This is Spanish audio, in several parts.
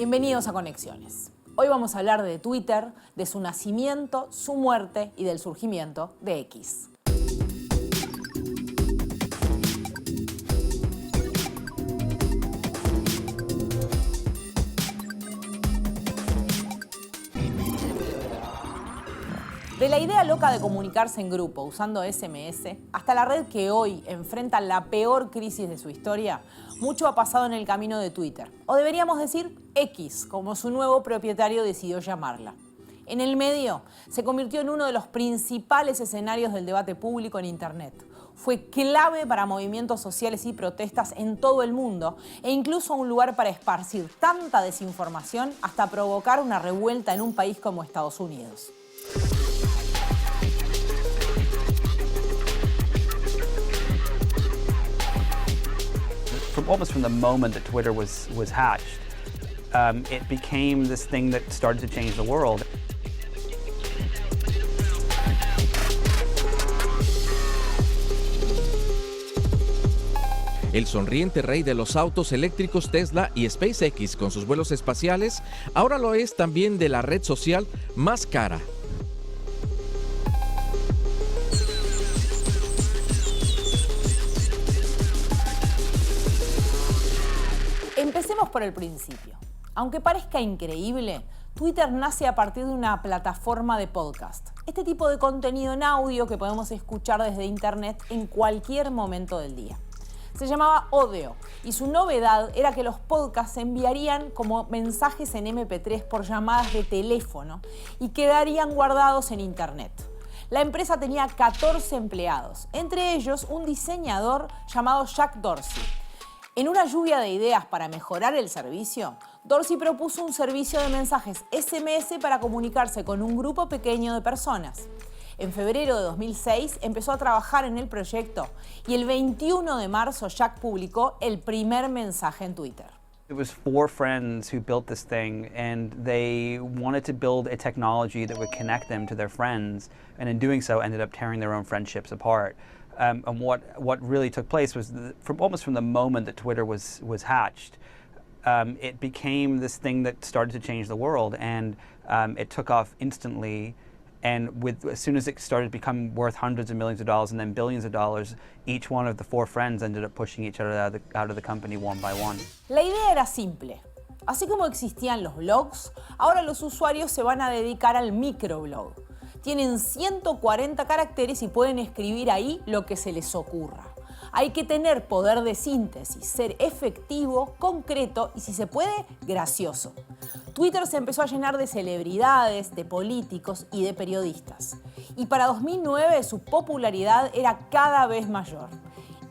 Bienvenidos a Conexiones. Hoy vamos a hablar de Twitter, de su nacimiento, su muerte y del surgimiento de X. De la idea loca de comunicarse en grupo usando SMS hasta la red que hoy enfrenta la peor crisis de su historia, mucho ha pasado en el camino de Twitter, o deberíamos decir X, como su nuevo propietario decidió llamarla. En el medio, se convirtió en uno de los principales escenarios del debate público en Internet. Fue clave para movimientos sociales y protestas en todo el mundo e incluso un lugar para esparcir tanta desinformación hasta provocar una revuelta en un país como Estados Unidos. Almost from the moment that Twitter was hatched, it became this thing that started to change the world. El sonriente rey de los autos eléctricos Tesla y SpaceX con sus vuelos espaciales, ahora lo es también de la red social más cara. Empecemos por el principio. Aunque parezca increíble, Twitter nace a partir de una plataforma de podcast. Este tipo de contenido en audio que podemos escuchar desde Internet en cualquier momento del día. Se llamaba Odeo y su novedad era que los podcasts se enviarían como mensajes en MP3 por llamadas de teléfono y quedarían guardados en Internet. La empresa tenía 14 empleados, entre ellos un diseñador llamado Jack Dorsey. En una lluvia de ideas para mejorar el servicio, Dorsey propuso un servicio de mensajes SMS para comunicarse con un grupo pequeño de personas. En febrero de 2006 empezó a trabajar en el proyecto y el 21 de marzo Jack publicó el primer mensaje en Twitter. It was 4 friends who built this thing, and they wanted to build a technology that would connect them to their friends, and in doing so ended up tearing their own friendships apart. And what really took place was almost from the moment that Twitter was hatched, it became this thing that started to change the world, and it took off instantly. And as soon as it started becoming worth hundreds of millions of dollars and then billions of dollars, each one of the 4 friends ended up pushing each other out of the company one by one. La idea era simple. Así como existían los blogs, ahora los usuarios se van a dedicar al microblog. Tienen 140 caracteres y pueden escribir ahí lo que se les ocurra. Hay que tener poder de síntesis, ser efectivo, concreto y, si se puede, gracioso. Twitter se empezó a llenar de celebridades, de políticos y de periodistas. Y para 2009 su popularidad era cada vez mayor.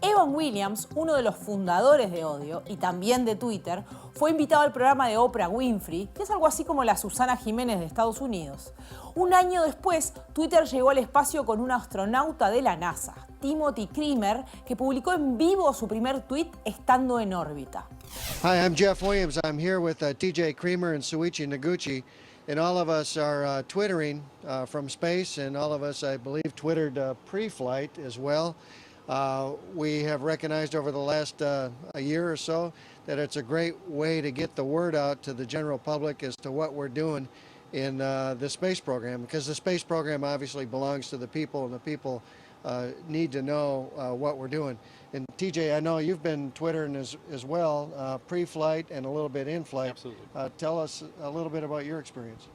Evan Williams, uno de los fundadores de Odeo y también de Twitter, fue invitado al programa de Oprah Winfrey, que es algo así como la Susana Jiménez de Estados Unidos. Un año después, Twitter llegó al espacio con un astronauta de la NASA, Timothy Creamer, que publicó en vivo su primer tweet estando en órbita. Hi, I'm Jeff Williams. I'm here with TJ Creamer and Suichi Noguchi, and all of us are twittering from space, and all of us, I believe, twittered pre-flight as well. We have recognized over the last a year or so that it's a great way to get the word out to the general public as to what we're doing in the space program, because the space program obviously belongs to the people, and the people need to know what we're doing. And TJ, I know you've been twittering as well, pre-flight and a little bit in flight. Absolutely. Tell us a little bit about your experience.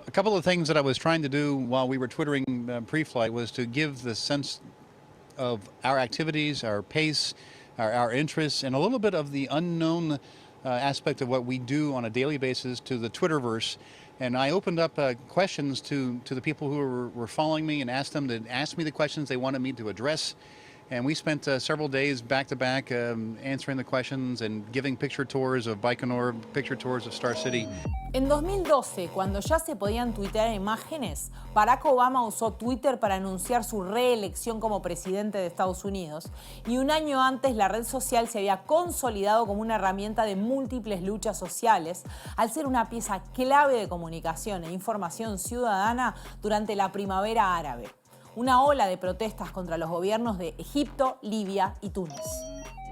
A couple of things that I was trying to do while we were twittering pre-flight was to give the sense of our activities, our pace, our interests, and a little bit of the unknown aspect of what we do on a daily basis to the Twitterverse. And I opened up questions to the people who were following me and asked them to ask me the questions they wanted me to address. And we spent several days back-to-back answering the questions and giving picture tours of Baikonur, picture tours of Star City. En 2012, cuando ya se podían tuitear imágenes, Barack Obama usó Twitter para anunciar su reelección como presidente de Estados Unidos, y un año antes la red social se había consolidado como una herramienta de múltiples luchas sociales, al ser una pieza clave de comunicación e información ciudadana durante la primavera árabe. Una ola de protestas contra los gobiernos de Egipto, Libia y Túnez.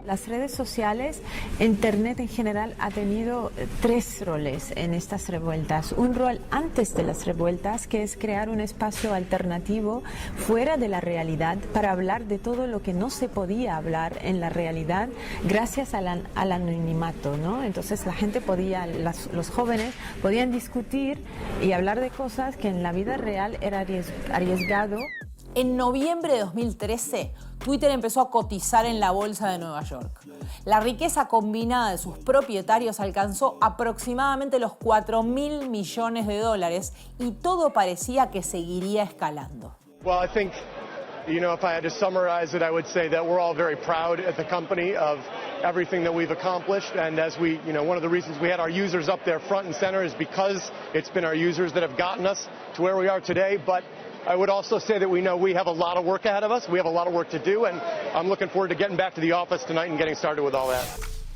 Las redes sociales, Internet en general ha tenido tres roles en estas revueltas. Un rol antes de las revueltas, que es crear un espacio alternativo fuera de la realidad para hablar de todo lo que no se podía hablar en la realidad gracias al anonimato, ¿no? Entonces la gente podía, los jóvenes podían discutir y hablar de cosas que en la vida real era arriesgado. En noviembre de 2013, Twitter empezó a cotizar en la bolsa de Nueva York. La riqueza combinada de sus propietarios alcanzó aproximadamente los $4.000 millones y todo parecía que seguiría escalando. Well, I think, if I had to summarize it, I would say that we're all very proud at the company of everything that we've accomplished. And as one of the reasons we had our users up there front and center is because it's been our users that have gotten us to where we are today. But I would also say that we know we have a lot of work ahead of us. We have a lot of work to do, and I'm looking forward to getting back to the office tonight and getting started with all that.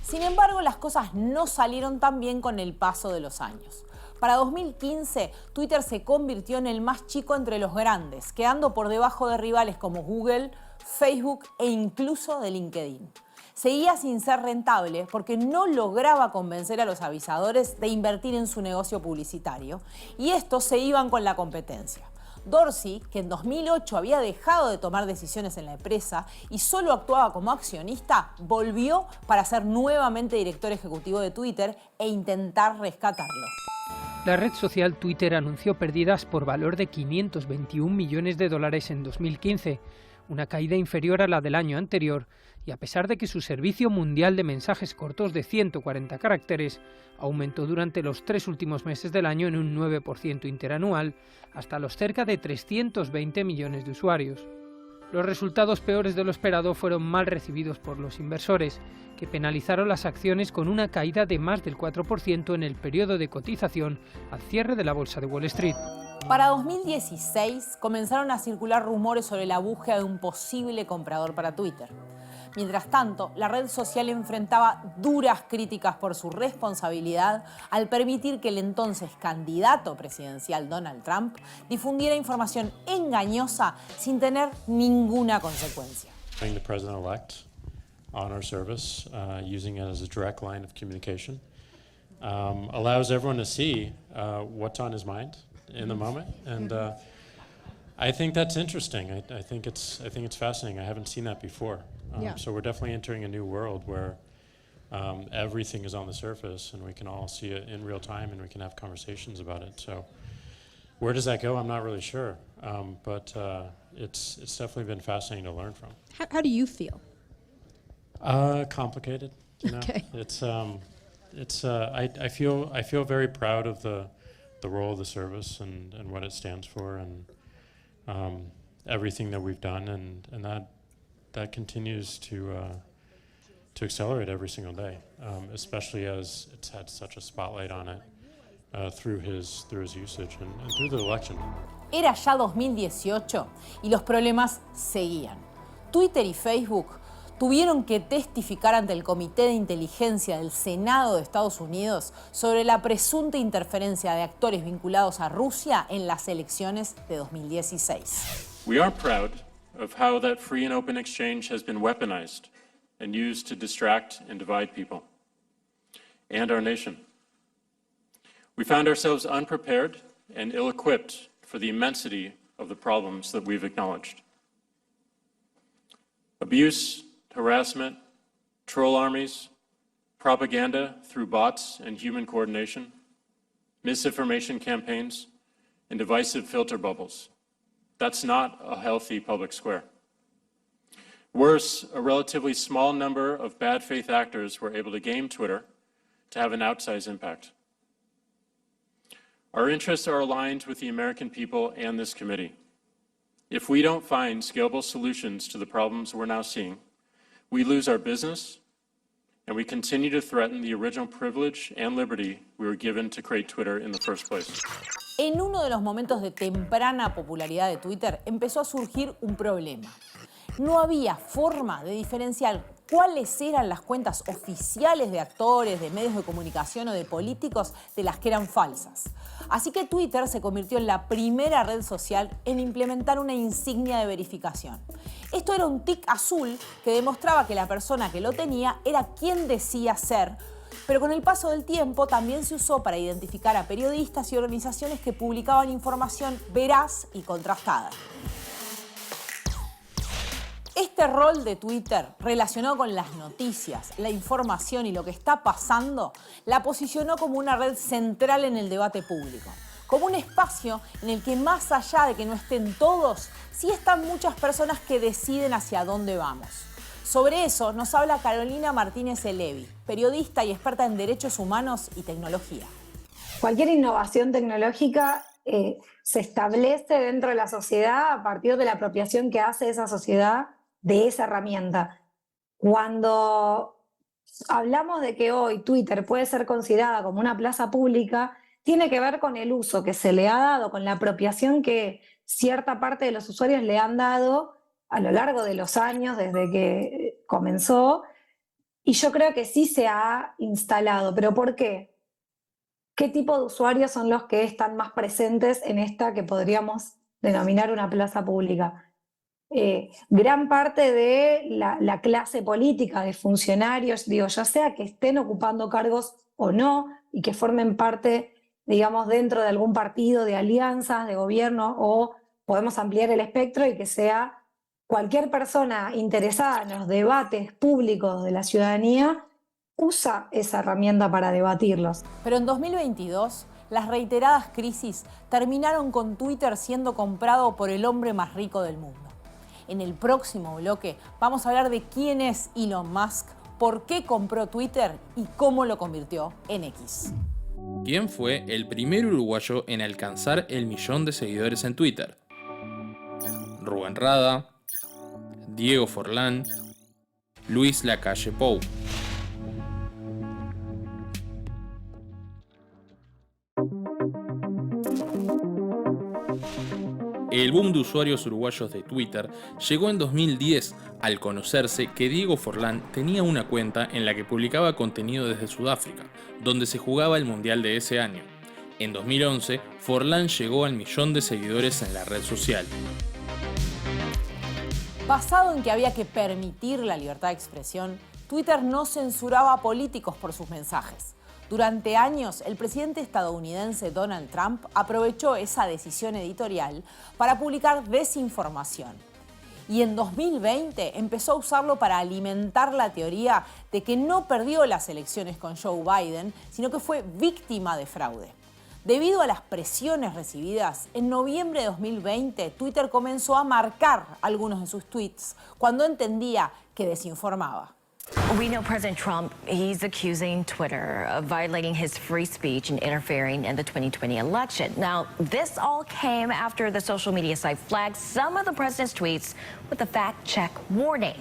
Sin embargo, las cosas no salieron tan bien con el paso de los años. Para 2015, Twitter se convirtió en el más chico entre los grandes, quedando por debajo de rivales como Google, Facebook e incluso de LinkedIn. Seguía sin ser rentable porque no lograba convencer a los avisadores de invertir en su negocio publicitario, y estos se iban con la competencia. Dorsey, que en 2008 había dejado de tomar decisiones en la empresa y solo actuaba como accionista, volvió para ser nuevamente director ejecutivo de Twitter e intentar rescatarlo. La red social Twitter anunció pérdidas por valor de $521 millones en 2015, una caída inferior a la del año anterior, y a pesar de que su servicio mundial de mensajes cortos de 140 caracteres aumentó durante los 3 últimos meses del año en un 9% interanual, hasta los cerca de 320 millones de usuarios. Los resultados peores de lo esperado fueron mal recibidos por los inversores, que penalizaron las acciones con una caída de más del 4% en el periodo de cotización al cierre de la bolsa de Wall Street. Para 2016 comenzaron a circular rumores sobre la búsqueda de un posible comprador para Twitter. Mientras tanto, la red social enfrentaba duras críticas por su responsabilidad al permitir que el entonces candidato presidencial Donald Trump difundiera información engañosa sin tener ninguna consecuencia. The president-elect on our service, using it as a direct line of communication, allows everyone to see what's on his mind in the moment, and I think that's interesting. I think it's fascinating. I haven't seen that before. So we're definitely entering a new world where everything is on the surface and we can all see it in real time and we can have conversations about it. So where does that go? I'm not really sure, but it's definitely been fascinating to learn from. How do you feel? Complicated. Okay. I feel very proud of the role of the service and what it stands for and everything that we've done and that continues to accelerate every single day, especially as it's had such a spotlight on it through his usage and through the election. Era ya 2018 y los problemas seguían. Twitter y Facebook tuvieron que testificar ante el Comité de Inteligencia del Senado de Estados Unidos sobre la presunta interferencia de actores vinculados a Rusia en las elecciones de 2016. We are proud of how that free and open exchange has been weaponized and used to distract and divide people and our nation. We found ourselves unprepared and ill-equipped for the immensity of the problems that we've acknowledged. Abuse, harassment, troll armies, propaganda through bots and human coordination, misinformation campaigns, and divisive filter bubbles. That's not a healthy public square. Worse, a relatively small number of bad faith actors were able to game Twitter to have an outsized impact. Our interests are aligned with the American people and this committee. If we don't find scalable solutions to the problems we're now seeing, we lose our business and we continue to threaten the original privilege and liberty we were given to create Twitter in the first place. En uno de los momentos de temprana popularidad de Twitter empezó a surgir un problema. No había forma de diferenciar cuáles eran las cuentas oficiales de actores, de medios de comunicación o de políticos de las que eran falsas. Así que Twitter se convirtió en la primera red social en implementar una insignia de verificación. Esto era un tic azul que demostraba que la persona que lo tenía era quien decía ser, pero con el paso del tiempo también se usó para identificar a periodistas y organizaciones que publicaban información veraz y contrastada. Este rol de Twitter, relacionado con las noticias, la información y lo que está pasando, la posicionó como una red central en el debate público, como un espacio en el que más allá de que no estén todos, sí están muchas personas que deciden hacia dónde vamos. Sobre eso nos habla Carolina Martínez Elevi, periodista y experta en derechos humanos y tecnología. Cualquier innovación tecnológica se establece dentro de la sociedad a partir de la apropiación que hace esa sociedad de esa herramienta. Cuando hablamos de que hoy Twitter puede ser considerada como una plaza pública, tiene que ver con el uso que se le ha dado, con la apropiación que cierta parte de los usuarios le han dado a lo largo de los años desde que comenzó, y yo creo que sí se ha instalado. ¿Pero por qué? ¿Qué tipo de usuarios son los que están más presentes en esta que podríamos denominar una plaza pública? Gran parte de la clase política, de funcionarios, digo, ya sea que estén ocupando cargos o no, y que formen parte, digamos, dentro de algún partido, de alianzas, de gobierno, o podemos ampliar el espectro y que sea cualquier persona interesada en los debates públicos de la ciudadanía, usa esa herramienta para debatirlos. Pero en 2022, las reiteradas crisis terminaron con Twitter siendo comprado por el hombre más rico del mundo. En el próximo bloque vamos a hablar de quién es Elon Musk, por qué compró Twitter y cómo lo convirtió en X. ¿Quién fue el primer uruguayo en alcanzar el 1.000.000 de seguidores en Twitter? Rubén Rada, Diego Forlán, Luis Lacalle Pou. El boom de usuarios uruguayos de Twitter llegó en 2010 al conocerse que Diego Forlán tenía una cuenta en la que publicaba contenido desde Sudáfrica, donde se jugaba el Mundial de ese año. En 2011, Forlán llegó al 1.000.000 de seguidores en la red social. Basado en que había que permitir la libertad de expresión, Twitter no censuraba a políticos por sus mensajes. Durante años, el presidente estadounidense Donald Trump aprovechó esa decisión editorial para publicar desinformación. Y en 2020 empezó a usarlo para alimentar la teoría de que no perdió las elecciones con Joe Biden, sino que fue víctima de fraude. Debido a las presiones recibidas, en noviembre de 2020 Twitter comenzó a marcar algunos de sus tweets cuando entendía que desinformaba. We know President Trump, he's accusing Twitter of violating his free speech and interfering in the 2020 election. Now, this all came after the social media site flagged some of the president's tweets with a fact-check warning.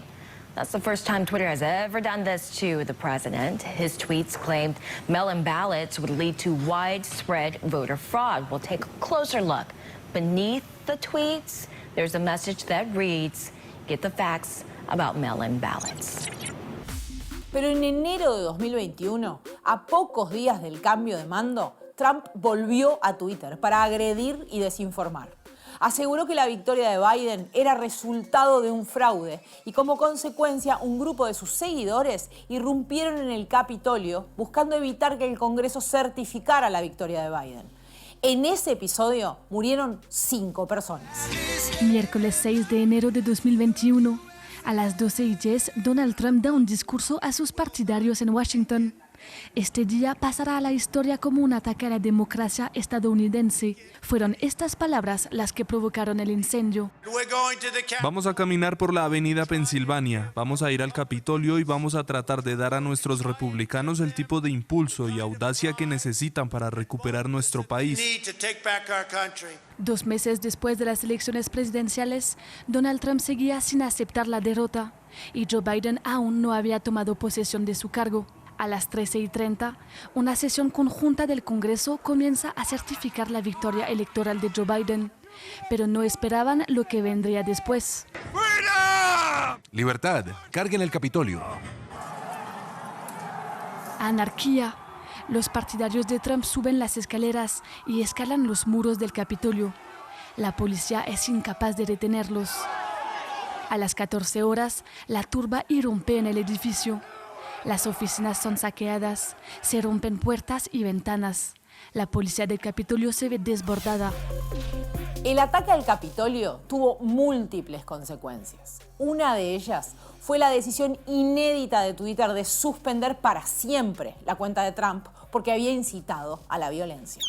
That's the first time Twitter has ever done this to the president. His tweets claimed mail-in ballots would lead to widespread voter fraud. We'll take a closer look. Beneath the tweets, there's a message that reads, "Get the facts about mail-in ballots." Pero en enero de 2021, a pocos días del cambio de mando, Trump volvió a Twitter para agredir y desinformar. Aseguró que la victoria de Biden era resultado de un fraude y como consecuencia un grupo de sus seguidores irrumpieron en el Capitolio buscando evitar que el Congreso certificara la victoria de Biden. En ese episodio murieron 5 personas. Miércoles 6 de enero de 2021. A las 12:10, Donald Trump da un discurso a sus partidarios en Washington. Este día pasará a la historia como un ataque a la democracia estadounidense. Fueron estas palabras las que provocaron el incendio. Vamos a caminar por la avenida Pensilvania, vamos a ir al Capitolio y vamos a tratar de dar a nuestros republicanos el tipo de impulso y audacia que necesitan para recuperar nuestro país. 2 meses después de las elecciones presidenciales, Donald Trump seguía sin aceptar la derrota y Joe Biden aún no había tomado posesión de su cargo. A las 13:30, una sesión conjunta del Congreso comienza a certificar la victoria electoral de Joe Biden, pero no esperaban lo que vendría después. Libertad, carguen el Capitolio. Anarquía. Los partidarios de Trump suben las escaleras y escalan los muros del Capitolio. La policía es incapaz de detenerlos. A las 14 horas, la turba irrumpe en el edificio. Las oficinas son saqueadas, se rompen puertas y ventanas. La policía del Capitolio se ve desbordada. El ataque al Capitolio tuvo múltiples consecuencias. Una de ellas fue la decisión inédita de Twitter de suspender para siempre la cuenta de Trump porque había incitado a la violencia.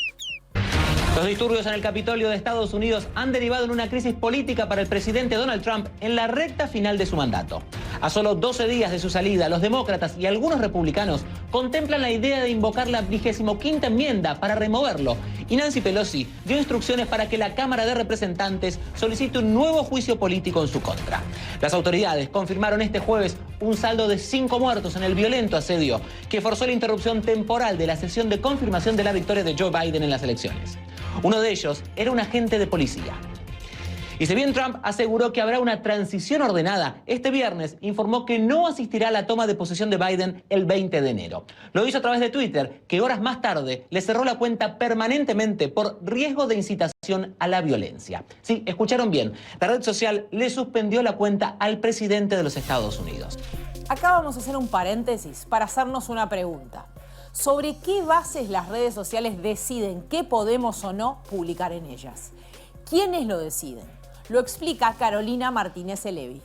Los disturbios en el Capitolio de Estados Unidos han derivado en una crisis política para el presidente Donald Trump en la recta final de su mandato. A solo 12 días de su salida, los demócratas y algunos republicanos contemplan la idea de invocar la 25ª enmienda para removerlo. Y Nancy Pelosi dio instrucciones para que la Cámara de Representantes solicite un nuevo juicio político en su contra. Las autoridades confirmaron este jueves un saldo de 5 muertos en el violento asedio que forzó la interrupción temporal de la sesión de confirmación de la victoria de Joe Biden en las elecciones. Uno de ellos era un agente de policía. Y si bien Trump aseguró que habrá una transición ordenada, este viernes informó que no asistirá a la toma de posesión de Biden el 20 de enero. Lo hizo a través de Twitter, que horas más tarde le cerró la cuenta permanentemente por riesgo de incitación a la violencia. Sí, escucharon bien, la red social le suspendió la cuenta al presidente de los Estados Unidos. Acá vamos a hacer un paréntesis para hacernos una pregunta. ¿Sobre qué bases las redes sociales deciden qué podemos o no publicar en ellas? ¿Quiénes lo deciden? Lo explica Carolina Martínez Elevi.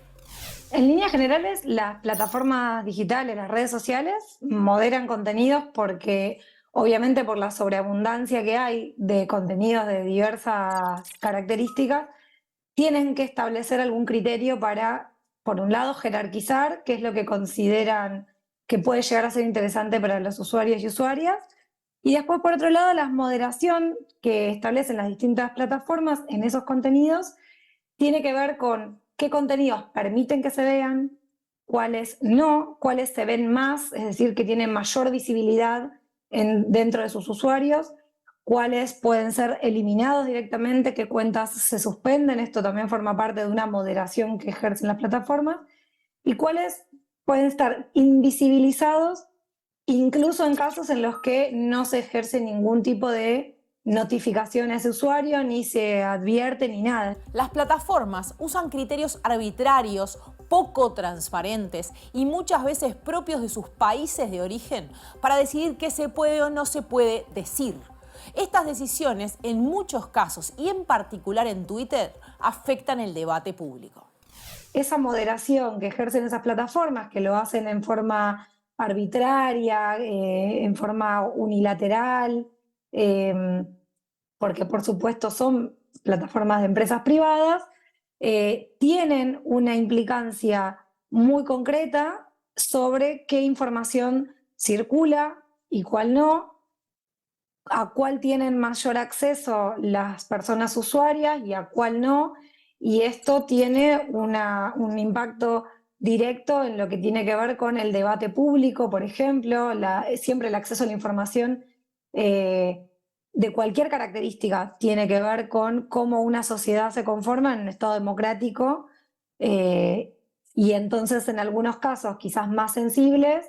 En líneas generales, las plataformas digitales, las redes sociales, moderan contenidos porque, obviamente, por la sobreabundancia que hay de contenidos de diversas características, tienen que establecer algún criterio para, por un lado, jerarquizar qué es lo que consideran que puede llegar a ser interesante para los usuarios y usuarias, y después, por otro lado, la moderación que establecen las distintas plataformas en esos contenidos tiene que ver con qué contenidos permiten que se vean, cuáles no, cuáles se ven más, es decir, que tienen mayor visibilidad dentro de sus usuarios, cuáles pueden ser eliminados directamente, qué cuentas se suspenden, esto también forma parte de una moderación que ejercen las plataformas, y cuáles pueden estar invisibilizados, incluso en casos en los que no se ejerce ningún tipo de notificación a ese usuario, ni se advierte, ni nada. Las plataformas usan criterios arbitrarios, poco transparentes y muchas veces propios de sus países de origen para decidir qué se puede o no se puede decir. Estas decisiones, en muchos casos y en particular en Twitter, afectan el debate público. Esa moderación que ejercen esas plataformas, que lo hacen en forma arbitraria, en forma unilateral, porque por supuesto son plataformas de empresas privadas, tienen una implicancia muy concreta sobre qué información circula y cuál no, a cuál tienen mayor acceso las personas usuarias y a cuál no, y esto tiene un impacto directo en lo que tiene que ver con el debate público, por ejemplo, siempre el acceso a la información de cualquier característica tiene que ver con cómo una sociedad se conforma en un estado democrático, y entonces en algunos casos quizás más sensibles,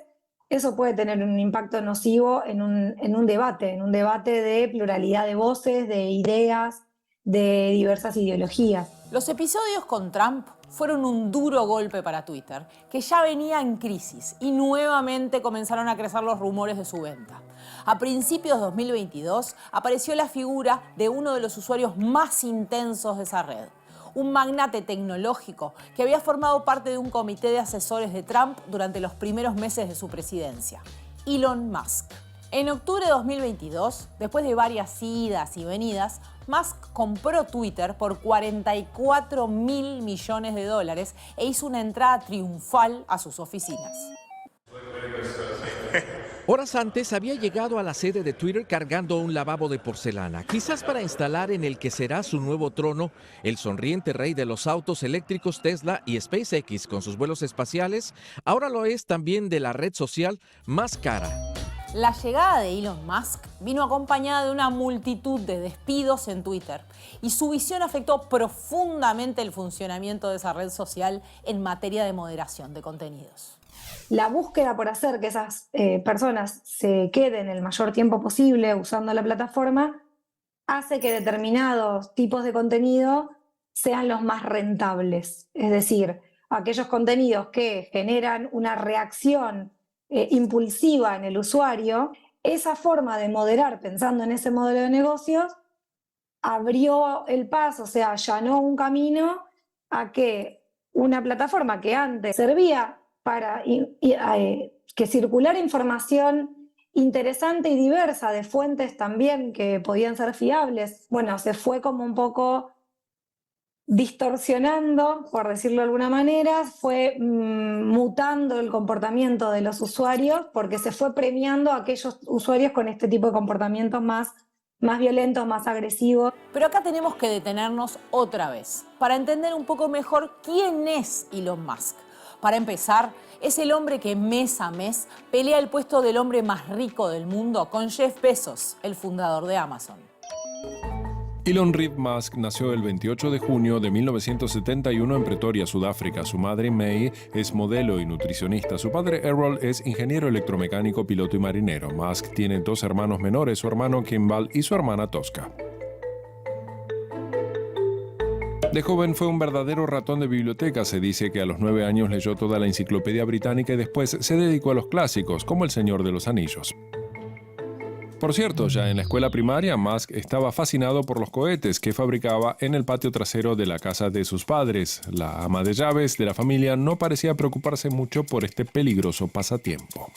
eso puede tener un impacto nocivo en un debate de pluralidad de voces, de ideas, de diversas ideologías. Los episodios con Trump fueron un duro golpe para Twitter, que ya venía en crisis y nuevamente comenzaron a crecer los rumores de su venta. A principios de 2022 apareció la figura de uno de los usuarios más intensos de esa red, un magnate tecnológico que había formado parte de un comité de asesores de Trump durante los primeros meses de su presidencia, Elon Musk. En octubre de 2022, después de varias idas y venidas, Musk compró Twitter por $44 mil millones e hizo una entrada triunfal a sus oficinas. Horas antes había llegado a la sede de Twitter cargando un lavabo de porcelana, quizás para instalar en el que será su nuevo trono el sonriente rey de los autos eléctricos Tesla y SpaceX con sus vuelos espaciales. Ahora lo es también de la red social más cara. La llegada de Elon Musk vino acompañada de una multitud de despidos en Twitter y su visión afectó profundamente el funcionamiento de esa red social en materia de moderación de contenidos. La búsqueda por hacer que esas personas se queden el mayor tiempo posible usando la plataforma hace que determinados tipos de contenido sean los más rentables. Es decir, aquellos contenidos que generan una reacción impulsiva en el usuario, esa forma de moderar pensando en ese modelo de negocios abrió el paso, o sea, allanó un camino a que una plataforma que antes servía para que circulara información interesante y diversa de fuentes también que podían ser fiables, bueno, se fue como un poco distorsionando, por decirlo de alguna manera, fue mutando el comportamiento de los usuarios porque se fue premiando a aquellos usuarios con este tipo de comportamientos más violentos, más agresivos. Pero acá tenemos que detenernos otra vez para entender un poco mejor quién es Elon Musk. Para empezar, es el hombre que mes a mes pelea el puesto del hombre más rico del mundo con Jeff Bezos, el fundador de Amazon. Elon Reed Musk nació el 28 de junio de 1971 en Pretoria, Sudáfrica. Su madre, May, es modelo y nutricionista. Su padre, Errol, es ingeniero electromecánico, piloto y marinero. Musk tiene 2 hermanos menores, su hermano Kimball y su hermana Tosca. De joven fue un verdadero ratón de biblioteca. Se dice que a los 9 años leyó toda la enciclopedia británica y después se dedicó a los clásicos, como El Señor de los Anillos. Por cierto, ya en la escuela primaria, Musk estaba fascinado por los cohetes que fabricaba en el patio trasero de la casa de sus padres. La ama de llaves de la familia no parecía preocuparse mucho por este peligroso pasatiempo.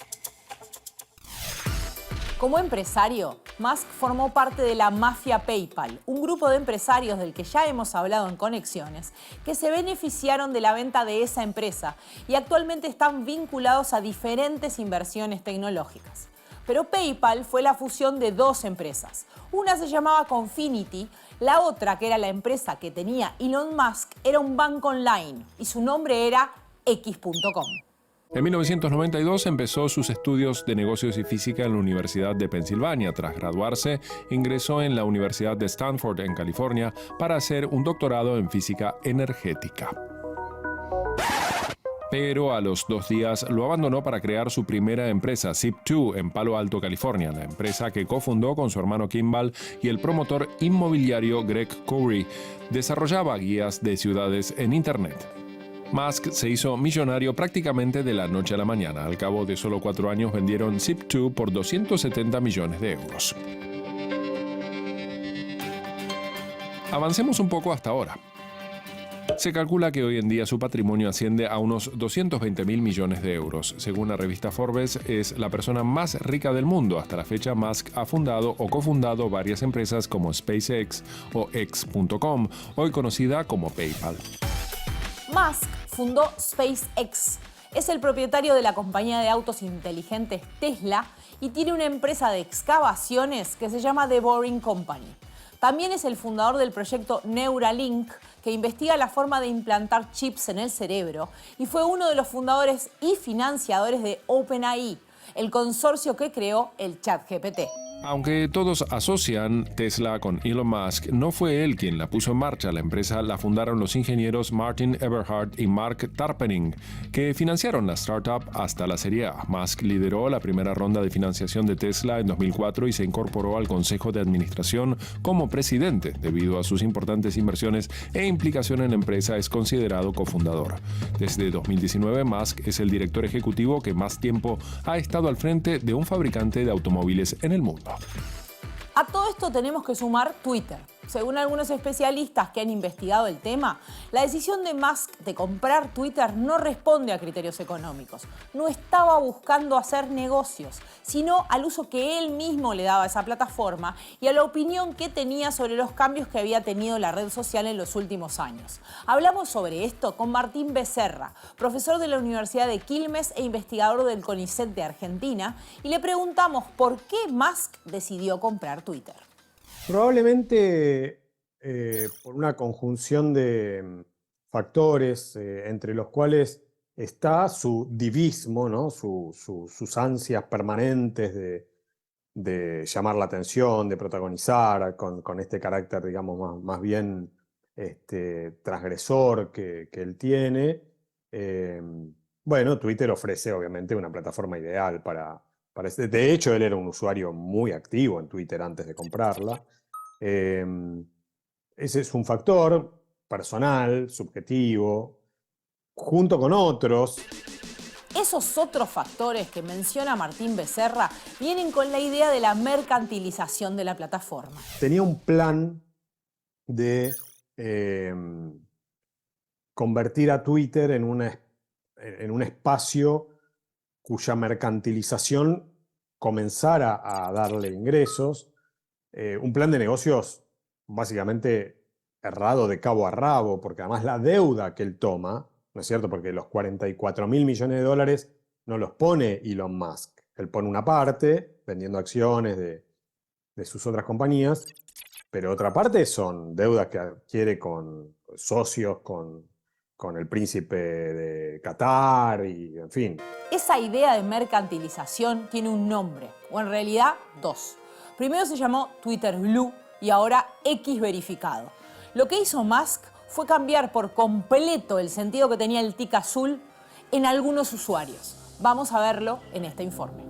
Como empresario, Musk formó parte de la mafia PayPal, un grupo de empresarios del que ya hemos hablado en Conexiones, que se beneficiaron de la venta de esa empresa y actualmente están vinculados a diferentes inversiones tecnológicas. Pero PayPal fue la fusión de 2 empresas. Una se llamaba Confinity, la otra, que era la empresa que tenía Elon Musk, era un banco online y su nombre era X.com. En 1992 empezó sus estudios de negocios y física en la Universidad de Pensilvania. Tras graduarse, ingresó en la Universidad de Stanford, en California, para hacer un doctorado en física energética. Pero a los 2 días lo abandonó para crear su primera empresa, Zip2, en Palo Alto, California, la empresa que cofundó con su hermano Kimball y el promotor inmobiliario Greg Corey. Desarrollaba guías de ciudades en Internet. Musk se hizo millonario prácticamente de la noche a la mañana. Al cabo de solo 4 años vendieron Zip2 por 270 millones de euros. Avancemos un poco hasta ahora. Se calcula que hoy en día su patrimonio asciende a unos 220.000 millones de euros. Según la revista Forbes, es la persona más rica del mundo. Hasta la fecha, Musk ha fundado o cofundado varias empresas como SpaceX o X.com, hoy conocida como PayPal. Musk fundó SpaceX. Es el propietario de la compañía de autos inteligentes Tesla y tiene una empresa de excavaciones que se llama The Boring Company. También es el fundador del proyecto Neuralink, que investiga la forma de implantar chips en el cerebro, y fue uno de los fundadores y financiadores de OpenAI, el consorcio que creó el ChatGPT. Aunque todos asocian Tesla con Elon Musk, no fue él quien la puso en marcha. La empresa la fundaron los ingenieros Martin Eberhard y Mark Tarpenning, que financiaron la startup hasta la Serie A. Musk lideró la primera ronda de financiación de Tesla en 2004 y se incorporó al consejo de administración como presidente. Debido a sus importantes inversiones e implicación en la empresa, es considerado cofundador. Desde 2019, Musk es el director ejecutivo que más tiempo ha estado al frente de un fabricante de automóviles en el mundo. A todo esto tenemos que sumar Twitter. Según algunos especialistas que han investigado el tema, la decisión de Musk de comprar Twitter no responde a criterios económicos. No estaba buscando hacer negocios, sino al uso que él mismo le daba a esa plataforma y a la opinión que tenía sobre los cambios que había tenido la red social en los últimos años. Hablamos sobre esto con Martín Becerra, profesor de la Universidad de Quilmes e investigador del CONICET de Argentina, y le preguntamos por qué Musk decidió comprar Twitter. Probablemente por una conjunción de factores entre los cuales está su divismo, ¿no? Sus ansias permanentes de llamar la atención, de protagonizar, con este carácter, digamos, más bien transgresor que él tiene. Bueno, Twitter ofrece obviamente una plataforma ideal para de hecho, él era un usuario muy activo en Twitter antes de comprarla. Ese es un factor personal, subjetivo. junto con otros. Esos otros factores que menciona Martín Becerra vienen con la idea de la mercantilización de la plataforma. Tenía un plan de convertir a Twitter en un espacio cuya mercantilización comenzara a darle ingresos. Un plan de negocios básicamente errado de cabo a rabo, porque además la deuda que él toma, ¿no es cierto? Porque los 44.000 millones de dólares no los pone Elon Musk. Él pone una parte vendiendo acciones de sus otras compañías, pero otra parte son deudas que adquiere con socios, con el príncipe de Qatar y en fin. Esa idea de mercantilización tiene un nombre, o en realidad dos. Primero se llamó Twitter Blue y ahora X verificado. Lo que hizo Musk fue cambiar por completo el sentido que tenía el tic azul en algunos usuarios. Vamos a verlo en este informe.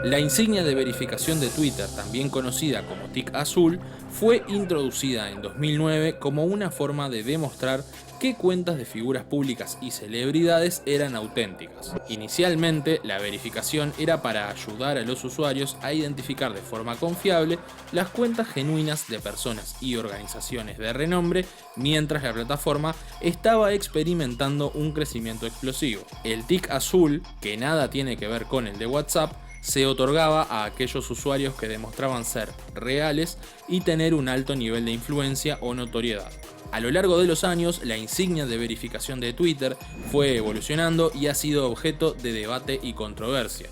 La insignia de verificación de Twitter, también conocida como tic azul, fue introducida en 2009 como una forma de demostrar qué cuentas de figuras públicas y celebridades eran auténticas. Inicialmente, la verificación era para ayudar a los usuarios a identificar de forma confiable las cuentas genuinas de personas y organizaciones de renombre, mientras la plataforma estaba experimentando un crecimiento explosivo. El tic azul, que nada tiene que ver con el de WhatsApp, se otorgaba a aquellos usuarios que demostraban ser reales y tener un alto nivel de influencia o notoriedad. A lo largo de los años, la insignia de verificación de Twitter fue evolucionando y ha sido objeto de debate y controversia.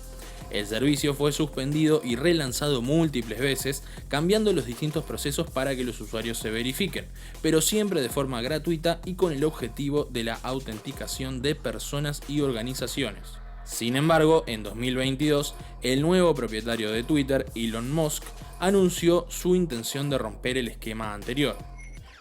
El servicio fue suspendido y relanzado múltiples veces, cambiando los distintos procesos para que los usuarios se verifiquen, pero siempre de forma gratuita y con el objetivo de la autenticación de personas y organizaciones. Sin embargo, en 2022, el nuevo propietario de Twitter, Elon Musk, anunció su intención de romper el esquema anterior.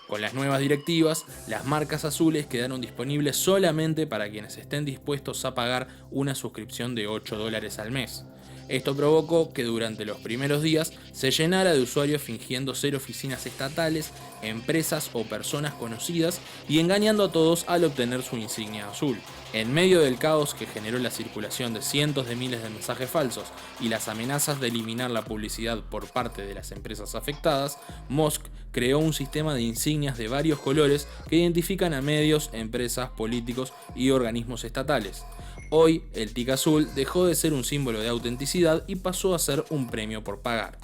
Con las nuevas directivas, las marcas azules quedaron disponibles solamente para quienes estén dispuestos a pagar una suscripción de $8 al mes. Esto provocó que durante los primeros días se llenara de usuarios fingiendo ser oficinas estatales, empresas o personas conocidas y engañando a todos al obtener su insignia azul. En medio del caos que generó la circulación de cientos de miles de mensajes falsos y las amenazas de eliminar la publicidad por parte de las empresas afectadas, Musk creó un sistema de insignias de varios colores que identifican a medios, empresas, políticos y organismos estatales. Hoy, el tic azul dejó de ser un símbolo de autenticidad y pasó a ser un premio por pagar.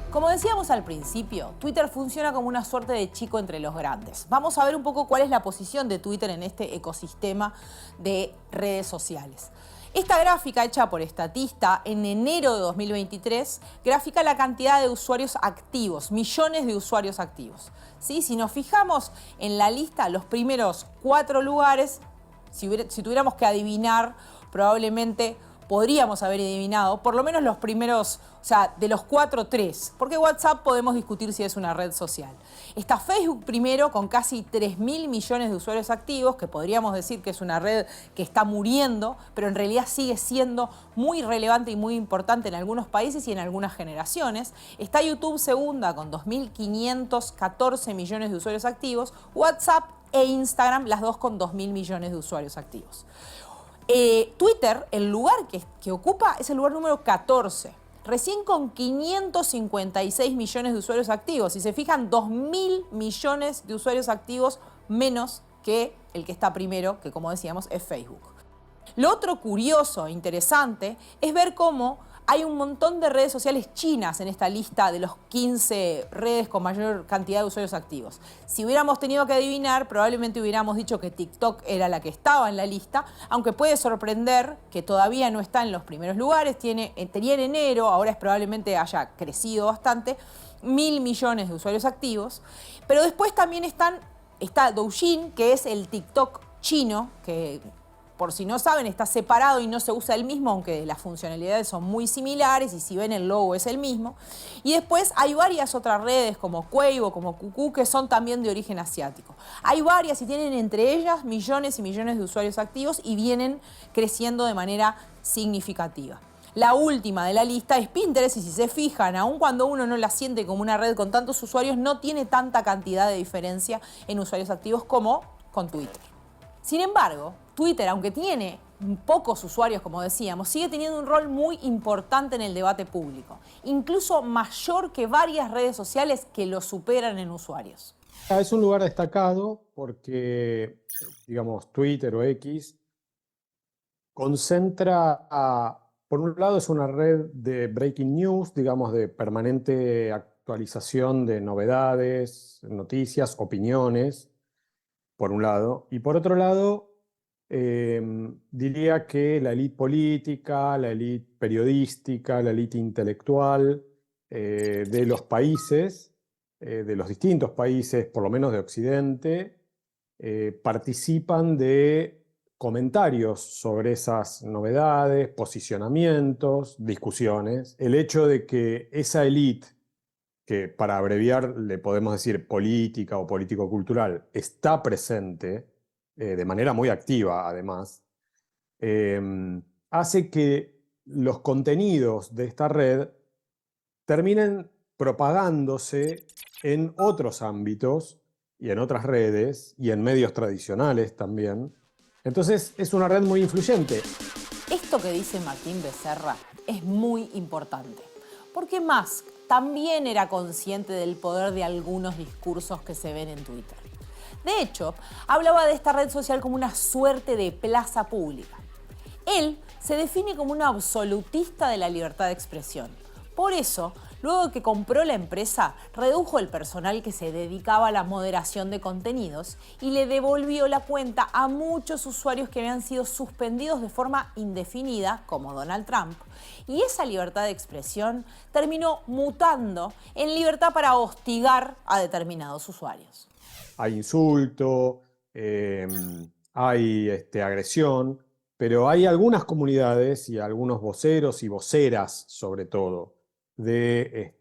Como decíamos al principio, Twitter funciona como una suerte de chico entre los grandes. Vamos a ver un poco cuál es la posición de Twitter en este ecosistema de redes sociales. Esta gráfica hecha por Statista en enero de 2023 grafica la cantidad de usuarios activos, millones de usuarios activos. ¿Sí? Si nos fijamos en la lista, los primeros 4 lugares, si tuviéramos que adivinar, probablemente podríamos haber adivinado por lo menos los primeros, o sea, de los 4, 3. Porque WhatsApp podemos discutir si es una red social. Está Facebook primero con casi 3.000 millones de usuarios activos, que podríamos decir que es una red que está muriendo, pero en realidad sigue siendo muy relevante y muy importante en algunos países y en algunas generaciones. Está YouTube segunda con 2.514 millones de usuarios activos. WhatsApp e Instagram, las dos con 2.000 millones de usuarios activos. Twitter, el lugar que ocupa es el lugar número 14, recién con 556 millones de usuarios activos. Si se fijan, 2.000 millones de usuarios activos menos que el que está primero, que como decíamos es Facebook. Lo otro curioso e interesante es ver cómo hay un montón de redes sociales chinas en esta lista de los 15 redes con mayor cantidad de usuarios activos. Si hubiéramos tenido que adivinar, probablemente hubiéramos dicho que TikTok era la que estaba en la lista, aunque puede sorprender que todavía no está en los primeros lugares. Tenía en enero, ahora probablemente haya crecido bastante, 1.000 millones de usuarios activos. Pero después también está Douyin, que es el TikTok chino, que por si no saben, está separado y no se usa el mismo, aunque las funcionalidades son muy similares y si ven el logo es el mismo. Y después hay varias otras redes como Weibo, como QQ, que son también de origen asiático. Hay varias y tienen entre ellas millones y millones de usuarios activos y vienen creciendo de manera significativa. La última de la lista es Pinterest y si se fijan, aun cuando uno no la siente como una red con tantos usuarios, no tiene tanta cantidad de diferencia en usuarios activos como con Twitter. Sin embargo, Twitter, aunque tiene pocos usuarios, como decíamos, sigue teniendo un rol muy importante en el debate público, incluso mayor que varias redes sociales que lo superan en usuarios. Es un lugar destacado porque, digamos, Twitter o X concentra por un lado es una red de breaking news, digamos, de permanente actualización de novedades, noticias, opiniones, por un lado. Y por otro lado, diría que la élite política, la élite periodística, la élite intelectual de los países, de los distintos países, por lo menos de Occidente, participan de comentarios sobre esas novedades, posicionamientos, discusiones. El hecho de que esa élite, que para abreviar le podemos decir política o político-cultural, está presente de manera muy activa además, hace que los contenidos de esta red terminen propagándose en otros ámbitos y en otras redes y en medios tradicionales también. Entonces es una red muy influyente. Esto que dice Martín Becerra es muy importante, porque Musk también era consciente del poder de algunos discursos que se ven en Twitter. De hecho, hablaba de esta red social como una suerte de plaza pública. Él se define como un absolutista de la libertad de expresión. Por eso, luego de que compró la empresa, redujo el personal que se dedicaba a la moderación de contenidos y le devolvió la cuenta a muchos usuarios que habían sido suspendidos de forma indefinida, como Donald Trump. Y esa libertad de expresión terminó mutando en libertad para hostigar a determinados usuarios. Hay insulto, hay agresión, pero hay algunas comunidades y algunos voceros y voceras, sobre todo, de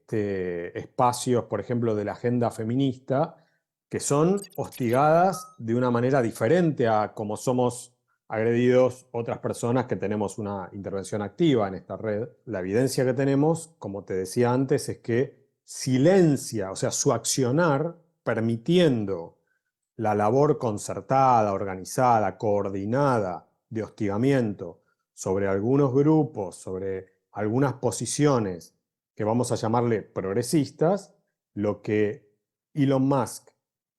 espacios, por ejemplo, de la agenda feminista, que son hostigadas de una manera diferente a como somos agredidos otras personas que tenemos una intervención activa en esta red. La evidencia que tenemos, como te decía antes, es que silencia, o sea, su accionar, permitiendo la labor concertada, organizada, coordinada de hostigamiento sobre algunos grupos, sobre algunas posiciones que vamos a llamarle progresistas, lo que Elon Musk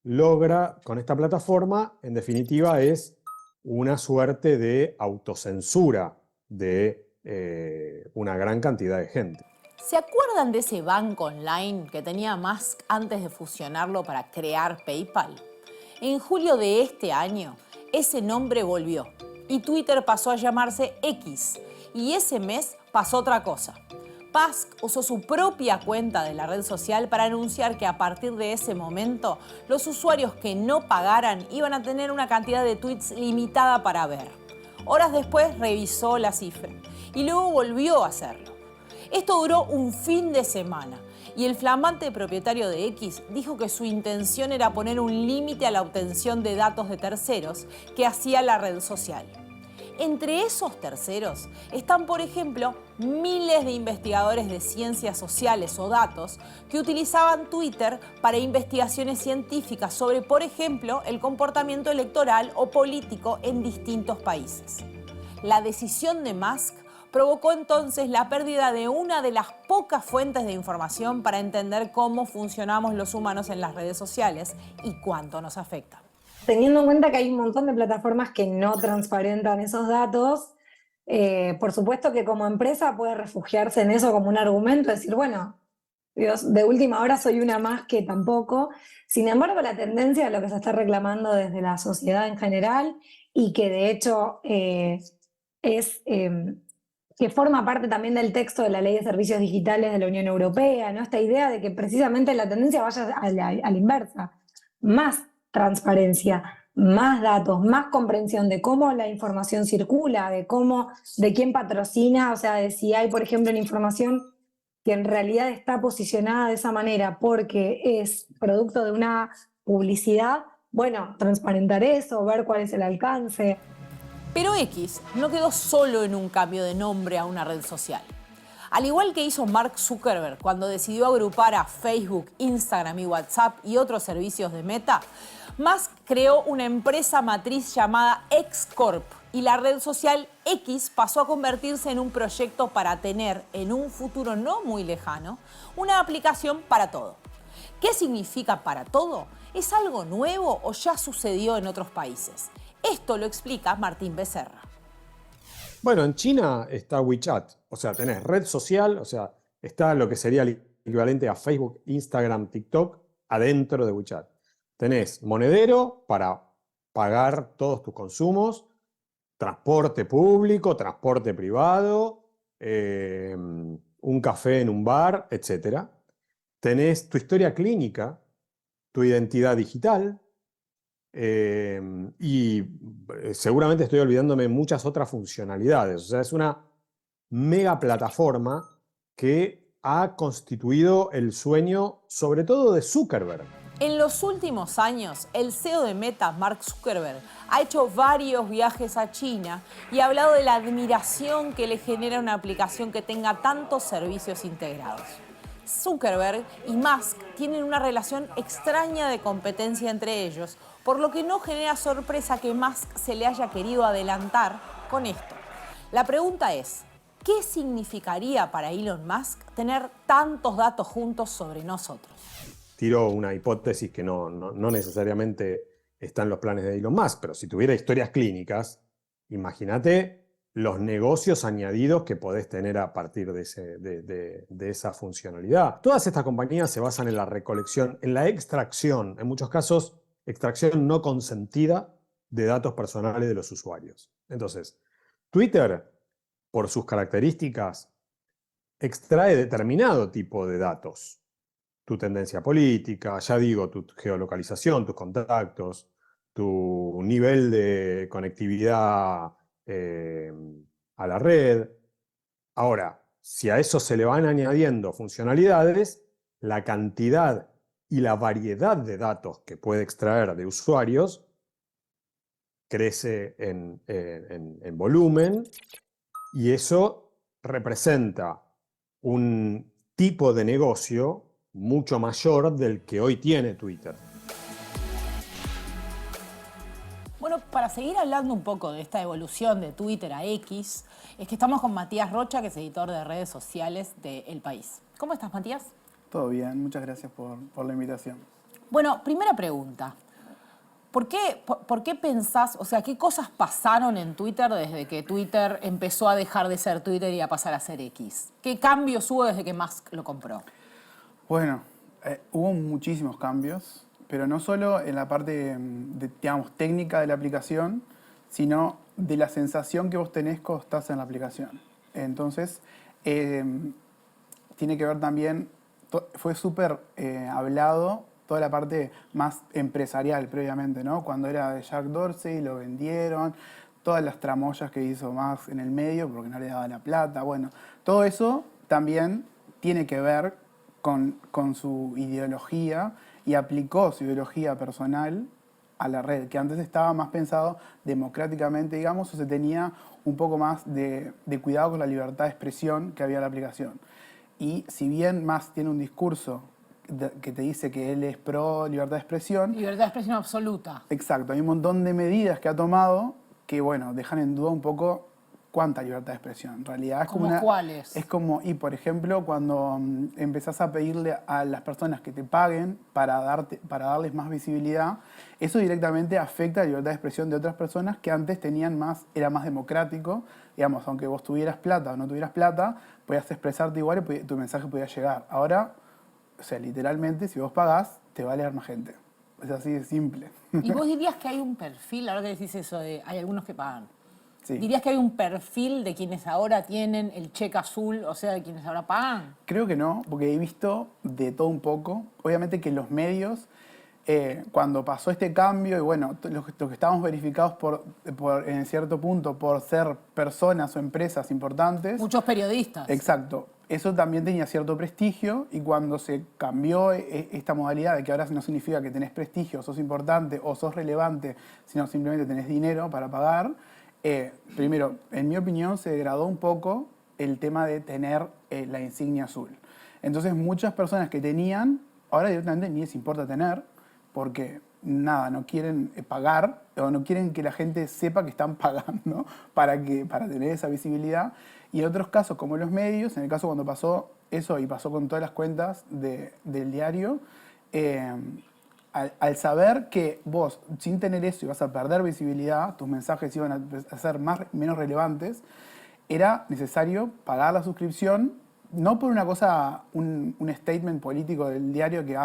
logra con esta plataforma, en definitiva, es una suerte de autocensura de una gran cantidad de gente. ¿Se acuerdan de ese banco online que tenía Musk antes de fusionarlo para crear PayPal? En julio de este año, ese nombre volvió y Twitter pasó a llamarse X, y ese mes pasó otra cosa. Musk usó su propia cuenta de la red social para anunciar que a partir de ese momento, los usuarios que no pagaran iban a tener una cantidad de tweets limitada para ver. Horas después revisó la cifra y luego volvió a hacerlo. Esto duró un fin de semana y el flamante propietario de X dijo que su intención era poner un límite a la obtención de datos de terceros que hacía la red social. Entre esos terceros están, por ejemplo, miles de investigadores de ciencias sociales o datos que utilizaban Twitter para investigaciones científicas sobre, por ejemplo, el comportamiento electoral o político en distintos países. La decisión de Musk provocó entonces la pérdida de una de las pocas fuentes de información para entender cómo funcionamos los humanos en las redes sociales y cuánto nos afecta. Teniendo en cuenta que hay un montón de plataformas que no transparentan esos datos, por supuesto que como empresa puede refugiarse en eso como un argumento, decir, bueno, Dios, de última hora soy una más que tampoco. Sin embargo, la tendencia a lo que se está reclamando desde la sociedad en general y que de hecho que forma parte también del texto de la Ley de Servicios Digitales de la Unión Europea, ¿no? Esta idea de que precisamente la tendencia vaya a la inversa, más transparencia, más datos, más comprensión de cómo la información circula, de quién patrocina, o sea, de si hay, por ejemplo, una información que en realidad está posicionada de esa manera porque es producto de una publicidad, bueno, transparentar eso, ver cuál es el alcance. Pero X no quedó solo en un cambio de nombre a una red social. Al igual que hizo Mark Zuckerberg cuando decidió agrupar a Facebook, Instagram y WhatsApp y otros servicios de Meta, Musk creó una empresa matriz llamada X Corp y la red social X pasó a convertirse en un proyecto para tener, en un futuro no muy lejano, una aplicación para todo. ¿Qué significa para todo? ¿Es algo nuevo o ya sucedió en otros países? Esto lo explica Martín Becerra. Bueno, en China está WeChat, o sea, tenés red social, o sea, está lo que sería el equivalente a Facebook, Instagram, TikTok, adentro de WeChat. Tenés monedero para pagar todos tus consumos, transporte público, transporte privado, un café en un bar, etc. Tenés tu historia clínica, tu identidad digital, y seguramente estoy olvidándome muchas otras funcionalidades. O sea, es una mega plataforma que ha constituido el sueño, sobre todo de Zuckerberg. En los últimos años, el CEO de Meta, Mark Zuckerberg, ha hecho varios viajes a China y ha hablado de la admiración que le genera una aplicación que tenga tantos servicios integrados. Zuckerberg y Musk tienen una relación extraña de competencia entre ellos, por lo que no genera sorpresa que Musk se le haya querido adelantar con esto. La pregunta es, ¿qué significaría para Elon Musk tener tantos datos juntos sobre nosotros? Tiro una hipótesis que no necesariamente está en los planes de Elon Musk, pero si tuviera historias clínicas, imagínate los negocios añadidos que podés tener a partir de esa funcionalidad. Todas estas compañías se basan en la recolección, en la extracción, en muchos casos, extracción no consentida de datos personales de los usuarios. Entonces, Twitter, por sus características, extrae determinado tipo de datos. Tu tendencia política, ya digo, tu geolocalización, tus contactos, tu nivel de conectividad a la red. Ahora, si a eso se le van añadiendo funcionalidades, la cantidad y la variedad de datos que puede extraer de usuarios crece en volumen y eso representa un tipo de negocio mucho mayor del que hoy tiene Twitter. Bueno, para seguir hablando un poco de esta evolución de Twitter a X, es que estamos con Matías Rocha, que es editor de redes sociales de El País. ¿Cómo estás, Matías? Todo bien, muchas gracias por la invitación. Bueno, primera pregunta. ¿Por qué pensás, o sea, qué cosas pasaron en Twitter desde que Twitter empezó a dejar de ser Twitter y a pasar a ser X? ¿Qué cambios hubo desde que Musk lo compró? Bueno, hubo muchísimos cambios, pero no solo en la parte, digamos, técnica de la aplicación, sino de la sensación que vos tenés cuando estás en la aplicación. Entonces, tiene que ver también, fue súper hablado toda la parte más empresarial previamente, ¿no? Cuando era de Jack Dorsey, lo vendieron, todas las tramoyas que hizo Musk en el medio porque no le daba la plata. Bueno, todo eso también tiene que ver con su ideología y aplicó su ideología personal a la red, que antes estaba más pensado democráticamente, digamos, o se tenía un poco más de cuidado con la libertad de expresión que había en la aplicación. Y si bien Musk tiene un discurso que te dice que él es pro libertad de expresión... Libertad de expresión absoluta. Exacto, hay un montón de medidas que ha tomado que, bueno, dejan en duda un poco cuánta libertad de expresión. En realidad es como ¿cuáles? Es como, y por ejemplo, cuando empezás a pedirle a las personas que te paguen para darles más visibilidad, eso directamente afecta la libertad de expresión de otras personas que antes era más democrático. Digamos, aunque vos tuvieras plata o no tuvieras plata, podías expresarte igual y tu mensaje podía llegar. Ahora, o sea, literalmente, si vos pagás, te va a leer más gente. Es así de simple. ¿Y vos dirías que hay un perfil, ahora que decís eso de hay algunos que pagan? Sí. ¿Dirías que hay un perfil de quienes ahora tienen el cheque azul, o sea, de quienes ahora pagan? Creo que no, porque he visto de todo un poco. Obviamente que los medios, cuando pasó este cambio, y bueno, los que estábamos verificados en cierto punto por ser personas o empresas importantes. Muchos periodistas. Exacto. Eso también tenía cierto prestigio y cuando se cambió esta modalidad de que ahora no significa que tenés prestigio, sos importante o sos relevante, sino simplemente tenés dinero para pagar, Primero, en mi opinión, se degradó un poco el tema de tener la insignia azul. Entonces, muchas personas que tenían, ahora directamente ni les importa tener, porque nada, no quieren pagar o no quieren que la gente sepa que están pagando para tener esa visibilidad. Y en otros casos, como los medios, en el caso cuando pasó eso y pasó con todas las cuentas del diario, al saber que vos, sin tener eso, ibas a perder visibilidad, tus mensajes iban a ser menos relevantes, era necesario pagar la suscripción, no por una cosa, un statement político del diario que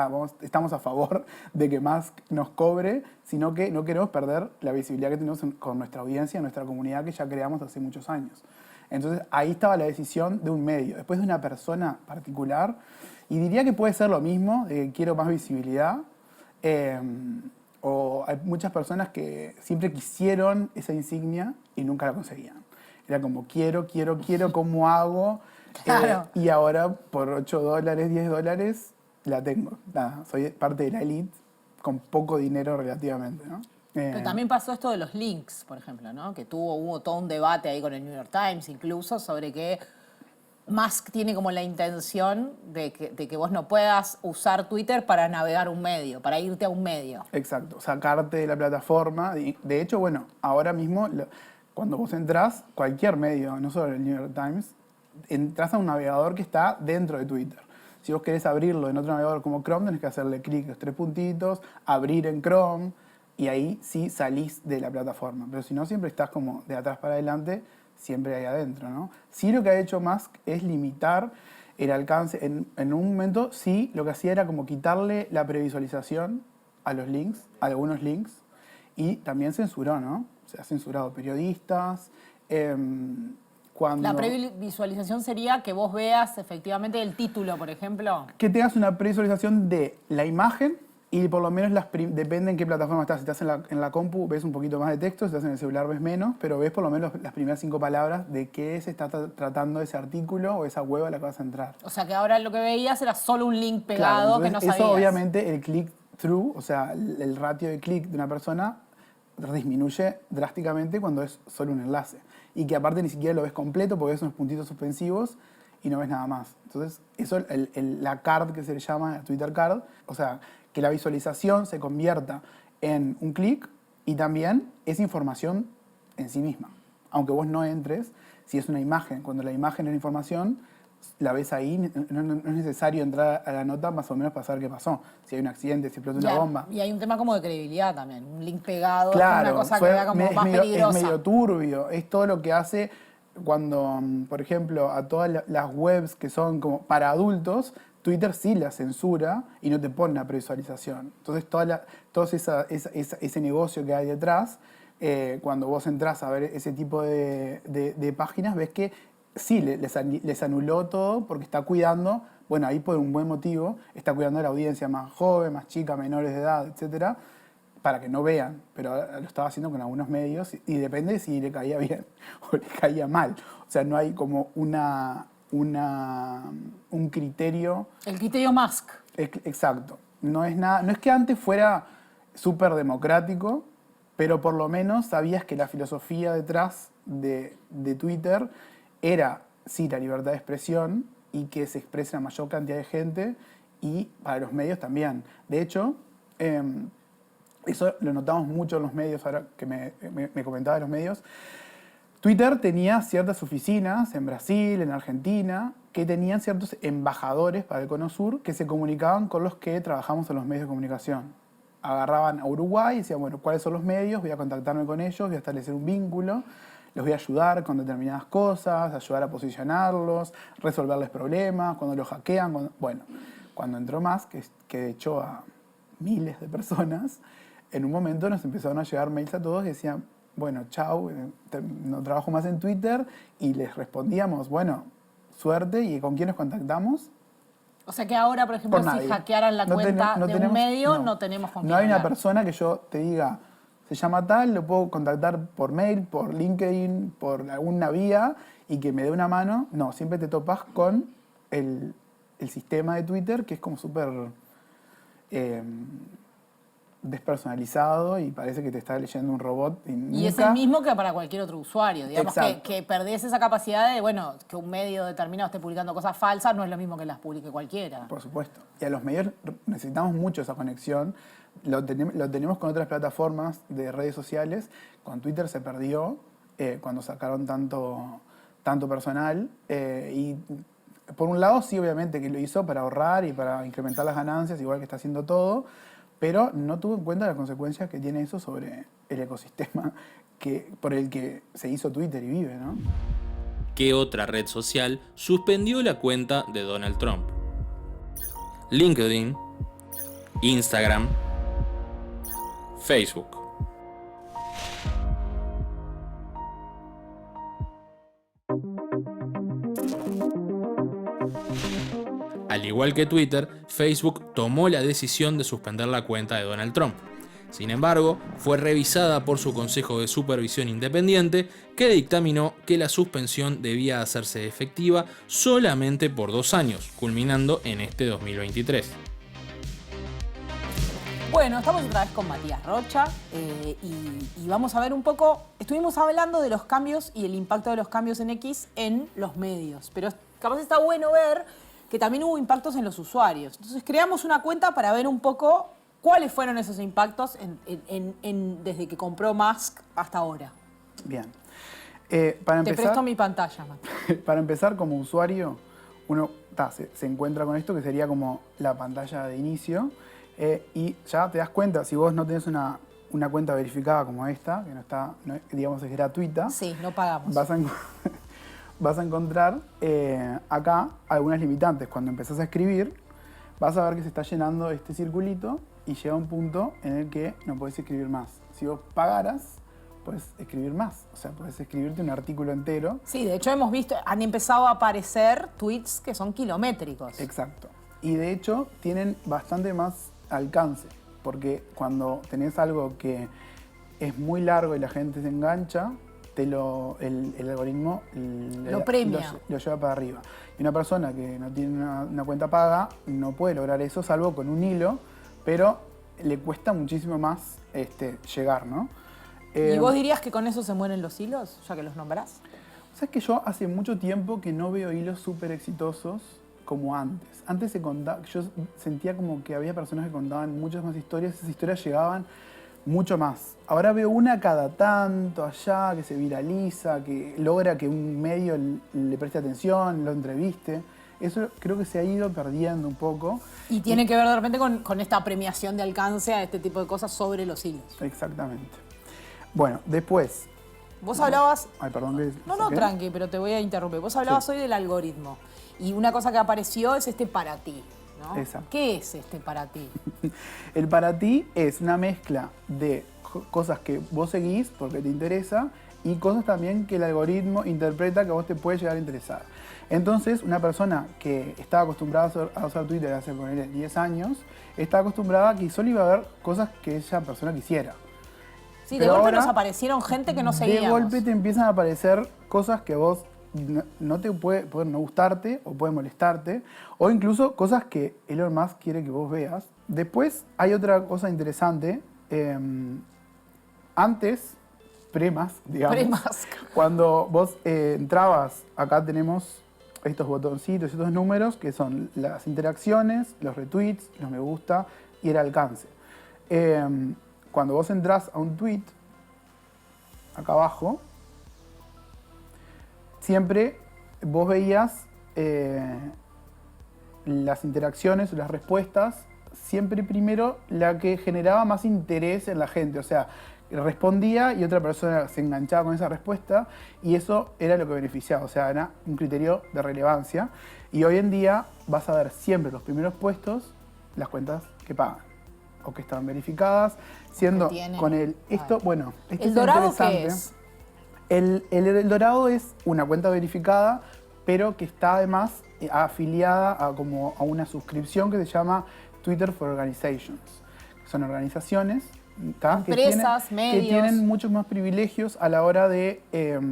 estamos a favor de que Musk nos cobre, sino que no queremos perder la visibilidad que tenemos con nuestra audiencia, nuestra comunidad que ya creamos hace muchos años. Entonces ahí estaba la decisión de un medio, después de una persona particular, y diría que puede ser lo mismo, de quiero más visibilidad, o hay muchas personas que siempre quisieron esa insignia y nunca la conseguían. Era como quiero, ¿cómo hago? Claro. Y ahora por $8, $10 la tengo. Nada, soy parte de la elite con poco dinero relativamente, ¿no? Pero también pasó esto de los links, por ejemplo, ¿no? Que hubo todo un debate ahí con el New York Times incluso sobre que Musk tiene como la intención de que vos no puedas usar Twitter para navegar un medio, para irte a un medio. Exacto, sacarte de la plataforma. De hecho, bueno, ahora mismo cuando vos entrás, cualquier medio, no solo el New York Times, entras a un navegador que está dentro de Twitter. Si vos querés abrirlo en otro navegador como Chrome, tenés que hacerle clic los 3 puntitos, abrir en Chrome, y ahí sí salís de la plataforma. Pero si no, siempre estás como de atrás para adelante, siempre ahí adentro, ¿no? Sí, lo que ha hecho Musk es limitar el alcance. En un momento, sí, lo que hacía era como quitarle la previsualización a los links, a algunos links, y también censuró, ¿no? Se ha censurado periodistas. La previsualización sería que vos veas efectivamente el título, por ejemplo. Que tengas una previsualización de la imagen y por lo menos depende en qué plataforma estás. Si estás en la compu ves un poquito más de texto, si estás en el celular ves menos, pero ves por lo menos las primeras 5 palabras de qué se está tratando ese artículo o esa web a la que vas a entrar. O sea que ahora lo que veías era solo un link pegado, claro, que no sabías. Eso obviamente el click-through, o sea, el ratio de clic de una persona disminuye drásticamente cuando es solo un enlace. Y que aparte ni siquiera lo ves completo porque ves unos puntitos suspensivos y no ves nada más. Entonces, eso la card que se le llama, la Twitter card, o sea, que la visualización se convierta en un clic y también es información en sí misma. Aunque vos no entres, si es una imagen, cuando la imagen es la información, la ves ahí, no es necesario entrar a la nota más o menos para saber qué pasó. Si hay un accidente, si explota una bomba. Y hay un tema como de credibilidad también. Un link pegado claro, es una cosa que da como más peligrosa. Es medio turbio. Es todo lo que hace cuando, por ejemplo, a todas las webs que son como para adultos, Twitter sí la censura y no te pone una previsualización. Entonces, todo ese negocio que hay detrás, cuando vos entrás a ver ese tipo de páginas, ves que sí, les anuló todo porque está cuidando, bueno, ahí por un buen motivo, está cuidando a la audiencia más joven, más chica, menores de edad, etcétera, para que no vean, pero lo estaba haciendo con algunos medios y depende si le caía bien o le caía mal. O sea, no hay como un criterio. El criterio Musk. Exacto. No es que antes fuera súper democrático, pero por lo menos sabías que la filosofía detrás de Twitter era, sí, la libertad de expresión y que se exprese la mayor cantidad de gente y para los medios también. De hecho, eso lo notamos mucho en los medios, ahora que me comentaba de los medios. Twitter tenía ciertas oficinas en Brasil, en Argentina, que tenían ciertos embajadores para el Cono Sur que se comunicaban con los que trabajamos en los medios de comunicación. Agarraban a Uruguay y decían, bueno, ¿cuáles son los medios? Voy a contactarme con ellos, voy a establecer un vínculo, los voy a ayudar con determinadas cosas, ayudar a posicionarlos, resolverles problemas, cuando los hackean. Cuando entró Musk, que echó a miles de personas, en un momento nos empezaron a llegar mails a todos y decían, bueno, chau, no trabajo más en Twitter, y les respondíamos, bueno, suerte, ¿y con quién nos contactamos? O sea que ahora, por ejemplo, si hackearan la cuenta de un medio, no tenemos con quién No hay una hablar. persona que yo te diga, se llama tal, lo puedo contactar por mail, por LinkedIn, por alguna vía, y que me dé una mano. No, siempre te topas con el sistema de Twitter, que es como súper despersonalizado y parece que te está leyendo un robot. Y es el mismo que para cualquier otro usuario. Digamos Exacto. que perdés esa capacidad de, bueno, que un medio determinado esté publicando cosas falsas no es lo mismo que las publique cualquiera. Por supuesto. Y a los medios necesitamos mucho esa conexión. Lo tenemos con otras plataformas de redes sociales. Con Twitter se perdió cuando sacaron tanto personal. Y por un lado, sí, obviamente que lo hizo para ahorrar y para incrementar las ganancias, igual que está haciendo todo, pero no tuvo en cuenta las consecuencias que tiene eso sobre el ecosistema por el que se hizo Twitter y vive, ¿no? ¿Qué otra red social suspendió la cuenta de Donald Trump? LinkedIn, Instagram, Facebook. Al igual que Twitter, Facebook tomó la decisión de suspender la cuenta de Donald Trump. Sin embargo, fue revisada por su Consejo de Supervisión Independiente, que dictaminó que la suspensión debía hacerse efectiva solamente por 2 años, culminando en este 2023. Bueno, estamos otra vez con Matías Rocha y vamos a ver un poco, estuvimos hablando de los cambios y el impacto de los cambios en X en los medios, pero capaz está bueno ver que también hubo impactos en los usuarios. Entonces creamos una cuenta para ver un poco cuáles fueron esos impactos desde que compró Musk hasta ahora. Bien. Te presto mi pantalla, Matías. Para empezar, como usuario, uno se encuentra con esto que sería como la pantalla de inicio. Y ya te das cuenta, si vos no tenés una cuenta verificada como esta, que digamos, es gratuita. Sí, no pagamos. Vas a encontrar acá algunas limitantes. Cuando empezás a escribir, vas a ver que se está llenando este circulito y llega un punto en el que no podés escribir más. Si vos pagaras, podés escribir más. O sea, podés escribirte un artículo entero. Sí, de hecho hemos visto, han empezado a aparecer tweets que son kilométricos. Exacto. Y de hecho tienen bastante más alcance, porque cuando tenés algo que es muy largo y la gente se engancha, el algoritmo lo premia. Lo lleva para arriba. Y una persona que no tiene una cuenta paga no puede lograr eso, salvo con un hilo, pero le cuesta muchísimo más llegar, ¿no? ¿Y vos dirías que con eso se mueren los hilos, ya que los nombrás? ¿Sabes que yo hace mucho tiempo que no veo hilos súper exitosos como antes? Antes yo sentía como que había personas que contaban muchas más historias, esas historias llegaban mucho más. Ahora veo una cada tanto allá, que se viraliza, que logra que un medio le preste atención, lo entreviste. Eso creo que se ha ido perdiendo un poco. Y tiene que ver de repente con esta premiación de alcance a este tipo de cosas sobre los hilos. Exactamente. Bueno, después... Vos hablabas... Ay, perdón. ¿qué? No, tranqui, pero te voy a interrumpir. Vos hablabas hoy del algoritmo. Y una cosa que apareció es para ti, ¿no? Exacto. ¿Qué es para ti? El para ti es una mezcla de cosas que vos seguís porque te interesa y cosas también que el algoritmo interpreta que a vos te puede llegar a interesar. Entonces, una persona que estaba acostumbrada a usar Twitter hace 10 años, está acostumbrada a que solo iba a ver cosas que esa persona quisiera. Sí, de golpe nos aparecieron gente que no seguíamos. De golpe te empiezan a aparecer cosas que vos no te pueden no gustarte o pueden molestarte, o incluso cosas que Elon Musk quiere que vos veas. Después hay otra cosa interesante. Antes, pre-Musk, digamos, cuando vos entrabas, acá tenemos estos botoncitos, estos números, que son las interacciones, los retweets, los me gusta y el alcance. Cuando vos entrás a un tweet, acá abajo, siempre vos veías las interacciones o las respuestas, siempre primero la que generaba más interés en la gente. O sea, respondía y otra persona se enganchaba con esa respuesta y eso era lo que beneficiaba. O sea, era un criterio de relevancia. Y hoy en día vas a ver siempre los primeros puestos las cuentas que pagan o que están verificadas, siendo con el... Bueno, ¿El dorado qué es? El dorado es una cuenta verificada, pero que está además afiliada a una suscripción que se llama Twitter for Organizations. Son organizaciones, empresas, medios, que tienen muchos más privilegios a la hora de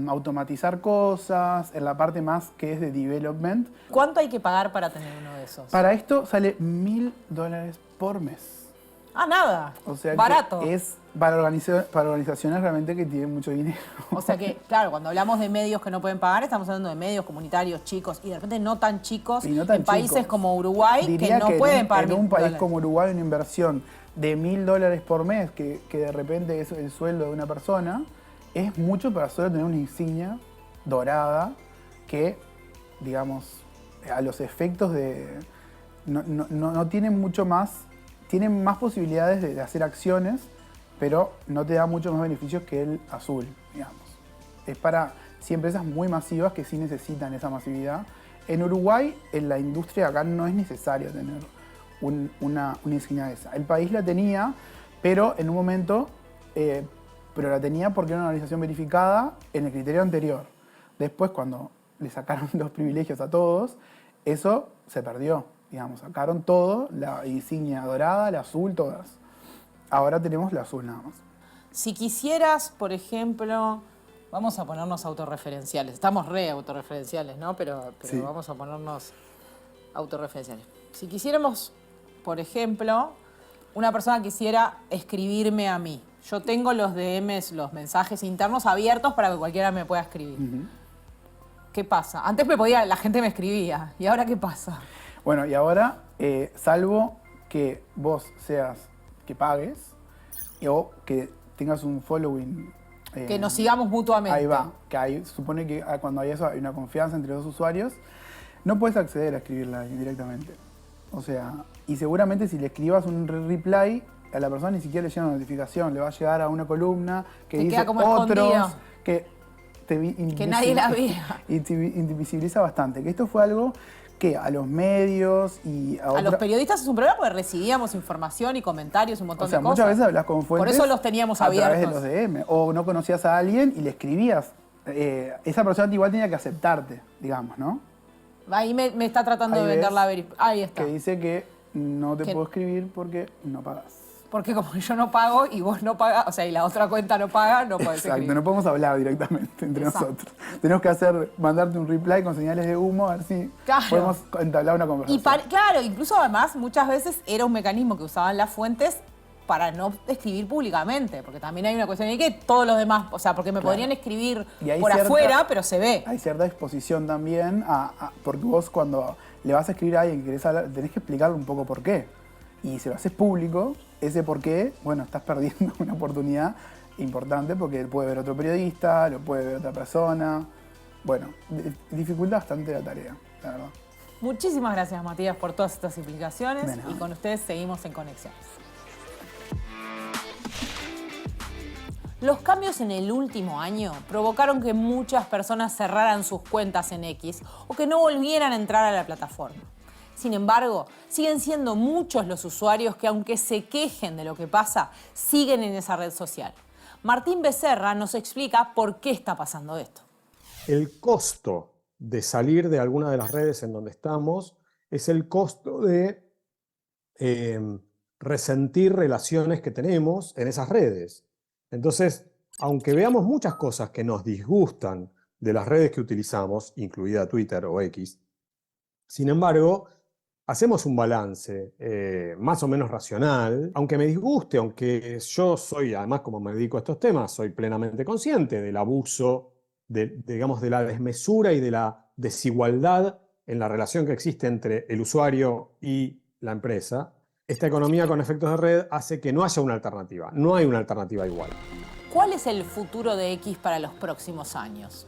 automatizar cosas, en la parte más que es de development. ¿Cuánto hay que pagar para tener uno de esos? Para esto sale $1000 por mes. Ah, nada. O sea, barato. Que es para organizaciones realmente que tienen mucho dinero. O sea que, claro, cuando hablamos de medios que no pueden pagar, estamos hablando de medios comunitarios chicos y de repente no tan chicos en países como Uruguay que no pueden pagar. En un país como Uruguay, una inversión de $1000 por mes, que de repente es el sueldo de una persona, es mucho para solo tener una insignia dorada que, digamos, a los efectos de... No tienen mucho más, tienen más posibilidades de hacer acciones, pero no te da mucho más beneficios que el azul, digamos. Es para empresas muy masivas que sí necesitan esa masividad. En Uruguay, en la industria acá no es necesario tener una insignia de esa. El país la tenía, pero en un momento, pero la tenía porque era una organización verificada en el criterio anterior. Después, cuando le sacaron los privilegios a todos, eso se perdió, digamos. Sacaron todo, la insignia dorada, la azul, todas. Ahora tenemos la azul nada más. Si quisieras, por ejemplo, vamos a ponernos autorreferenciales. Estamos re autorreferenciales, ¿no? Pero sí, vamos a ponernos autorreferenciales. Si quisiéramos, por ejemplo, una persona quisiera escribirme a mí. Yo tengo los DMs, los mensajes internos abiertos para que cualquiera me pueda escribir. ¿Qué pasa? Antes la gente me escribía. ¿Y ahora qué pasa? Bueno, y ahora, salvo que vos que pagues o que tengas un following. Que nos sigamos mutuamente. Ahí va. Que supone que cuando hay eso, hay una confianza entre los usuarios. No puedes acceder a escribirla directamente. O sea, y seguramente si le escribas un reply, a la persona ni siquiera le llega una notificación. Le va a llegar a una columna que dice otros, que nadie la vea. Y te invisibiliza bastante. Que esto fue algo que a los medios y a los periodistas es un problema porque recibíamos información y comentarios, un montón de cosas. Muchas veces hablas con fuentes. Por eso los teníamos abiertos. A través de los DM. O no conocías a alguien y le escribías. Esa persona igual tenía que aceptarte, digamos, ¿no? Ahí me está tratando de vender la verificación. Ahí está. Que dice que no te puedo escribir porque no pagas. Porque como yo no pago y vos no pagas, o sea, y la otra cuenta no paga, no podés escribir. Exacto, no podemos hablar directamente entre nosotros. Tenemos que mandarte un reply con señales de humo, a ver si podemos entablar una conversación. Y claro, incluso además muchas veces era un mecanismo que usaban las fuentes para no escribir públicamente, porque también hay una cuestión de que todos los demás, o sea, porque me podrían escribir por afuera, pero se ve. Hay cierta exposición también, porque vos cuando le vas a escribir a alguien que querés hablar, tenés que explicarle un poco por qué. Y si lo haces público, ese por qué, bueno, estás perdiendo una oportunidad importante porque puede ver otro periodista, lo puede ver otra persona. Bueno, dificulta bastante la tarea, la verdad. Muchísimas gracias, Matías, por todas estas explicaciones y con ustedes seguimos en Conexiones. Los cambios en el último año provocaron que muchas personas cerraran sus cuentas en X o que no volvieran a entrar a la plataforma. Sin embargo, siguen siendo muchos los usuarios que, aunque se quejen de lo que pasa, siguen en esa red social. Martín Becerra nos explica por qué está pasando esto. El costo de salir de alguna de las redes en donde estamos es el costo de resentir relaciones que tenemos en esas redes. Entonces, aunque veamos muchas cosas que nos disgustan de las redes que utilizamos, incluida Twitter o X, sin embargo, hacemos un balance más o menos racional, aunque me disguste, aunque yo soy, además como me dedico a estos temas, soy plenamente consciente del abuso, digamos, de la desmesura y de la desigualdad en la relación que existe entre el usuario y la empresa. Esta economía con efectos de red hace que no haya una alternativa, no hay una alternativa igual. ¿Cuál es el futuro de X para los próximos años?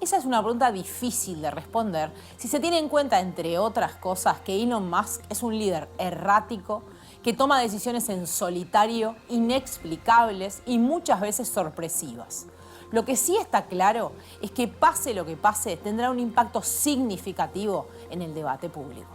Esa es una pregunta difícil de responder si se tiene en cuenta, entre otras cosas, que Elon Musk es un líder errático que toma decisiones en solitario, inexplicables y muchas veces sorpresivas. Lo que sí está claro es que pase lo que pase, tendrá un impacto significativo en el debate público.